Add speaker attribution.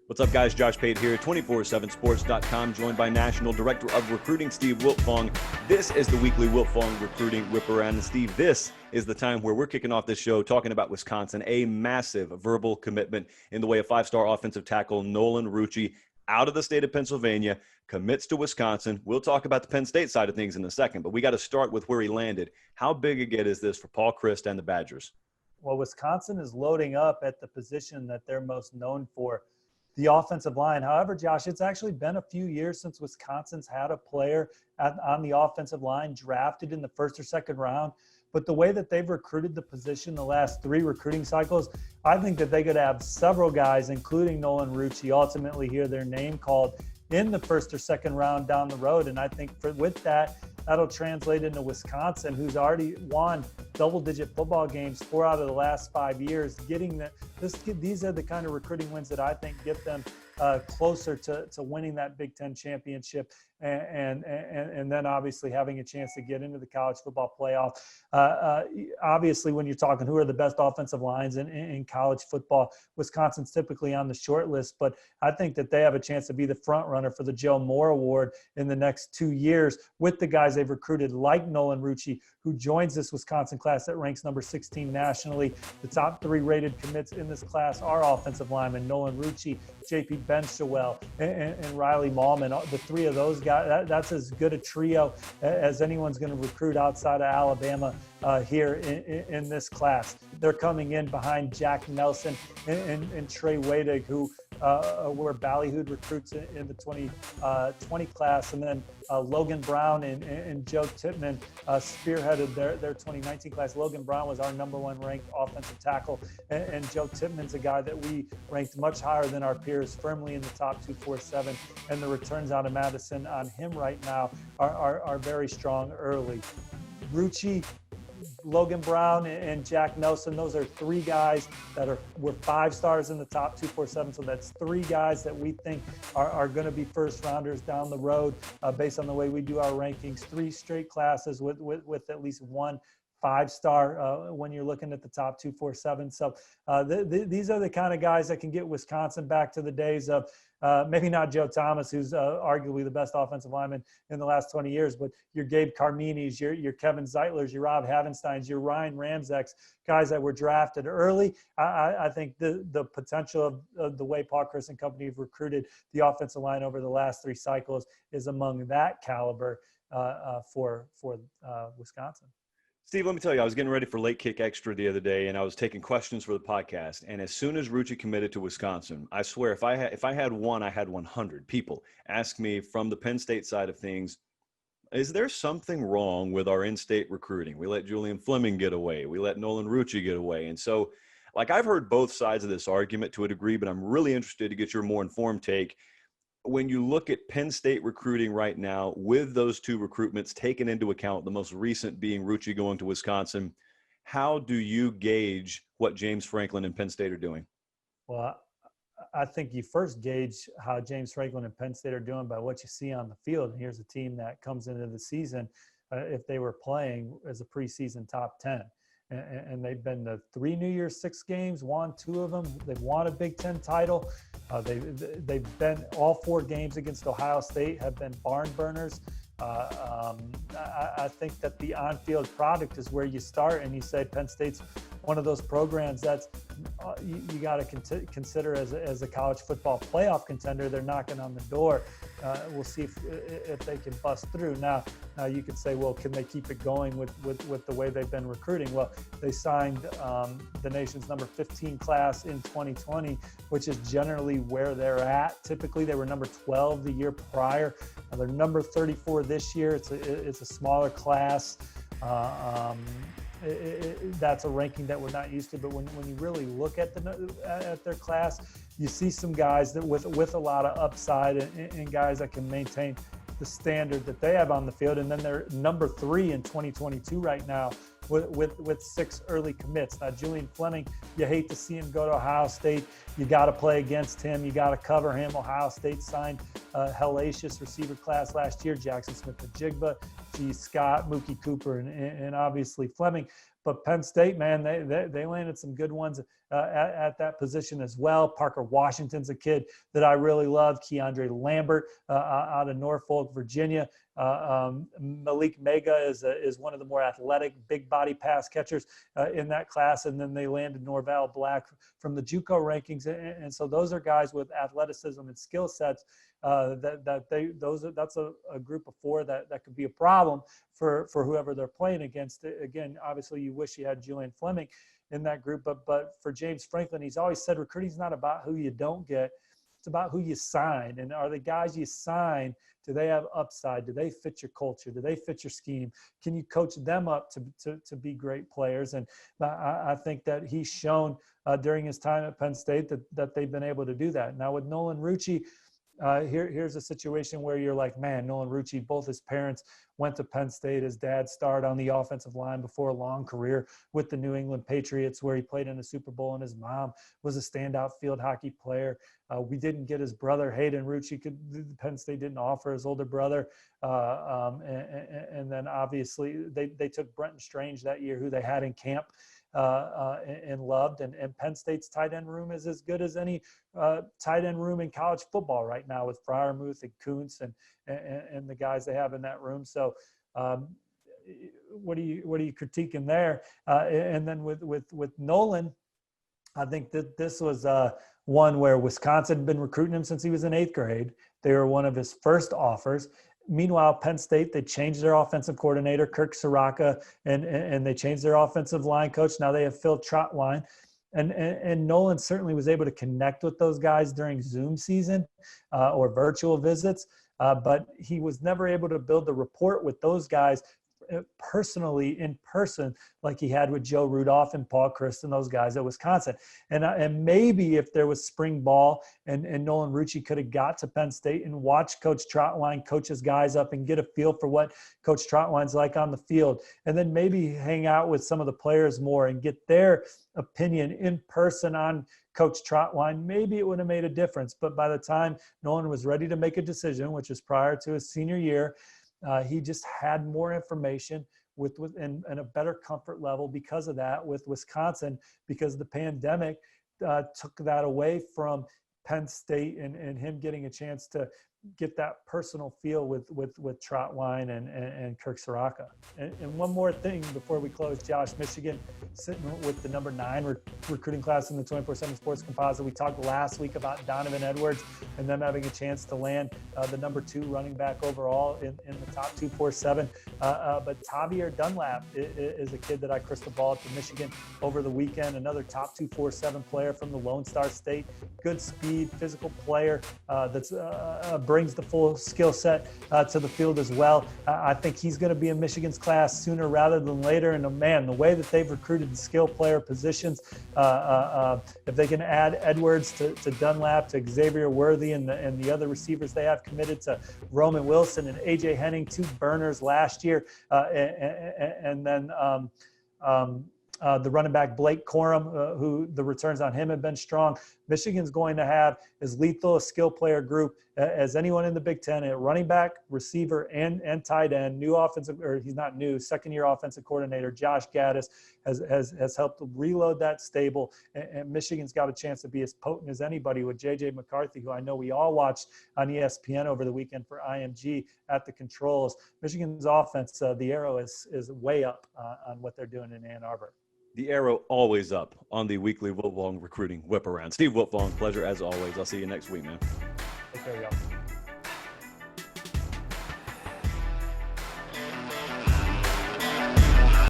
Speaker 1: What's up, guys? Josh Pate here, 247sports.com, joined by National Director of Recruiting, Steve Wiltfong. This is the weekly Wiltfong Recruiting Whip Around. And Steve, this is the time where we're kicking off this show talking about Wisconsin, a massive verbal commitment in the way of five-star offensive tackle Nolan Rucci out of the state of Pennsylvania, commits to Wisconsin. We'll talk about the Penn State side of things in a second, but we got to start with where he landed. How big a get is this for Paul Chryst and the Badgers?
Speaker 2: Well, Wisconsin is loading up at the position that they're most known for, the offensive line. However, Josh, it's actually been a few years since Wisconsin's had a player on the offensive line drafted in the first or second round. But the way that they've recruited the position the last three recruiting cycles, I think that they could have several guys, including Nolan Rucci, ultimately hear their name called in the first or second round down the road. And I think with that, that'll translate into Wisconsin, who's already won double-digit football games 4 out of the last 5 years. These are the kind of recruiting wins that I think get them closer to winning that Big Ten championship, and then obviously having a chance to get into the college football playoff. Obviously, when you're talking who are the best offensive lines in college football, Wisconsin's typically on the short list, but I think that they have a chance to be the front runner for the Joe Moore Award in the next 2 years with the guys they've recruited, like Nolan Rucci, who joins this Wisconsin class that ranks number 16 nationally. The top 3 rated commits in this class are offensive linemen: Nolan Rucci, J.P. Benchawel, and Riley Mallman. The 3 of those guys, that's as good a trio as anyone's going to recruit outside of Alabama here in this class. They're coming in behind Jack Nelson and Trey Wadig, who were ballyhooed recruits in the 2020 class. And then Logan Brown and Joe Tippmann spearheaded their 2019 class. Logan Brown was our number 1 ranked offensive tackle, and Joe Tippmann's a guy that we ranked much higher than our peers, firmly in the top 247. And the returns out of Madison on him right now are very strong early. Rucci, Logan Brown, and Jack Nelson, those are 3 guys that were 5 stars in the top 247. So that's 3 guys that we think are going to be first rounders down the road based on the way we do our rankings. 3 straight classes with at least 1 5-star when you're looking at the top 247. So these are the kind of guys that can get Wisconsin back to the days of maybe not Joe Thomas, who's arguably the best offensive lineman in the last 20 years, but your Gabe Carmini's, your Kevin Zeitlers, your Rob Havenstein's, your Ryan Ramczak's, guys that were drafted early. I think the potential of the way Paul Chryst and company have recruited the offensive line over the last 3 cycles is among that caliber for Wisconsin.
Speaker 1: Steve, let me tell you, I was getting ready for Late Kick Extra the other day, and I was taking questions for the podcast. And as soon as Rucci committed to Wisconsin, I swear, if I had one, I had 100 people ask me from the Penn State side of things, is there something wrong with our in-state recruiting? We let Julian Fleming get away. We let Nolan Rucci get away. And so, I've heard both sides of this argument to a degree, but I'm really interested to get your more informed take. When you look at Penn State recruiting right now, with those 2 recruitments taken into account, the most recent being Rucci going to Wisconsin, how do you gauge what James Franklin and Penn State are doing?
Speaker 2: Well, I think you first gauge how James Franklin and Penn State are doing by what you see on the field. And here's a team that comes into the season, if they were playing as a preseason top 10. And they've been to 3 New Year's Six games, won 2 of them. They've won a Big Ten title. They've been all 4 games against Ohio State have been barn burners. I think that the on-field product is where you start, and you say Penn State's one of those programs that's you got to consider as a college football playoff contender. They're knocking on the door. We'll see if they can bust through. Now you could say, well, can they keep it going with the way they've been recruiting? Well, they signed the nation's number 15 class in 2020, which is generally where they're at. Typically, they were number 12 the year prior. They're number 34 this year. It's a smaller class. That's a ranking that we're not used to. But when you really look at their class, you see some guys that with a lot of upside and guys that can maintain the standard that they have on the field. And then they're number 3 in 2022 right now with 6 early commits. Now, Julian Fleming, you hate to see him go to Ohio State. You got to play against him. You got to cover him. Ohio State signed a hellacious receiver class last year: Jackson Smith-Njigba, G. Scott, Mookie Cooper, and obviously Fleming. But Penn State, man, they landed some good ones at that position as well. Parker Washington's a kid that I really love. Keandre Lambert out of Norfolk, Virginia. Malik Mega is one of the more athletic, big body pass catchers in that class. And then they landed Norval Black from the JUCO rankings. And so those are guys with athleticism and skill sets that's a group of four that could be a problem for whoever they're playing against. Again, obviously you wish you had Julian Fleming in that group, but for James Franklin, he's always said recruiting's not about who you don't get. It's about who you sign. And are the guys you sign, do they have upside? Do they fit your culture? Do they fit your scheme? Can you coach them up to be great players? And I think that he's shown during his time at Penn State that they've been able to do that. Now with Nolan Rucci, here's a situation where you're like, man, Nolan Rucci, both his parents went to Penn State. His dad starred on the offensive line before a long career with the New England Patriots, where he played in a Super Bowl, and his mom was a standout field hockey player. We didn't get his brother, Hayden Rucci. Penn State didn't offer his older brother. And then obviously they took Brenton Strange that year, who they had in camp. And loved. And Penn State's tight end room is as good as any tight end room in college football right now, with Freiermuth and Kuntz and the guys they have in that room. So what are you critiquing there? And then with Nolan, I think that this was one where Wisconsin had been recruiting him since he was in 8th grade. They were one of his first offers. Meanwhile, Penn State, they changed their offensive coordinator, Kirk Soraka, and they changed their offensive line coach. Now they have Phil Trotwine. And Nolan certainly was able to connect with those guys during Zoom season or virtual visits, but he was never able to build the rapport with those guys personally in person like he had with Joe Rudolph and Paul Christ and those guys at Wisconsin. And maybe if there was spring ball and Nolan Rucci could have got to Penn State and watched Coach Trotwine coach his guys up and get a feel for what Coach Trotwine's like on the field, and then maybe hang out with some of the players more and get their opinion in person on Coach Trotwine, maybe it would have made a difference. But by the time Nolan was ready to make a decision, which was prior to his senior year, he just had more information and a better comfort level because of that with Wisconsin, because the pandemic took that away from Penn State and him getting a chance to get that personal feel with Trotwine and Kirk Soraka. And one more thing before we close, Josh, Michigan sitting with the number 9 recruiting class in the 24/7 Sports Composite. We talked last week about Donovan Edwards and them having a chance to land the number 2 running back overall in the top 247. But Tavier Dunlap is a kid that I crystal balled to Michigan over the weekend, another top 247 player from the Lone Star State. Good speed, physical player that's brings the full skill set to the field as well. I think he's going to be in Michigan's class sooner rather than later. And man, the way that they've recruited the skill player positions, if they can add Edwards to Dunlap, to Xavier Worthy, and the other receivers they have committed, to Roman Wilson and AJ Henning, 2 burners last year, and then the running back Blake Corum, who the returns on him have been strong. Michigan's going to have as lethal a skill player group as anyone in the Big Ten at running back, receiver, and tight end. He's not new, second-year offensive coordinator Josh Gaddis has helped reload that stable. And Michigan's got a chance to be as potent as anybody with J.J. McCarthy, who I know we all watched on ESPN over the weekend for IMG at the controls. Michigan's offense, the arrow is way up on what they're doing in Ann Arbor.
Speaker 1: The arrow always up on the weekly Wiltfong recruiting whip around. Steve Wiltfong, pleasure as always. I'll see you next week, man.
Speaker 2: Take care, y'all.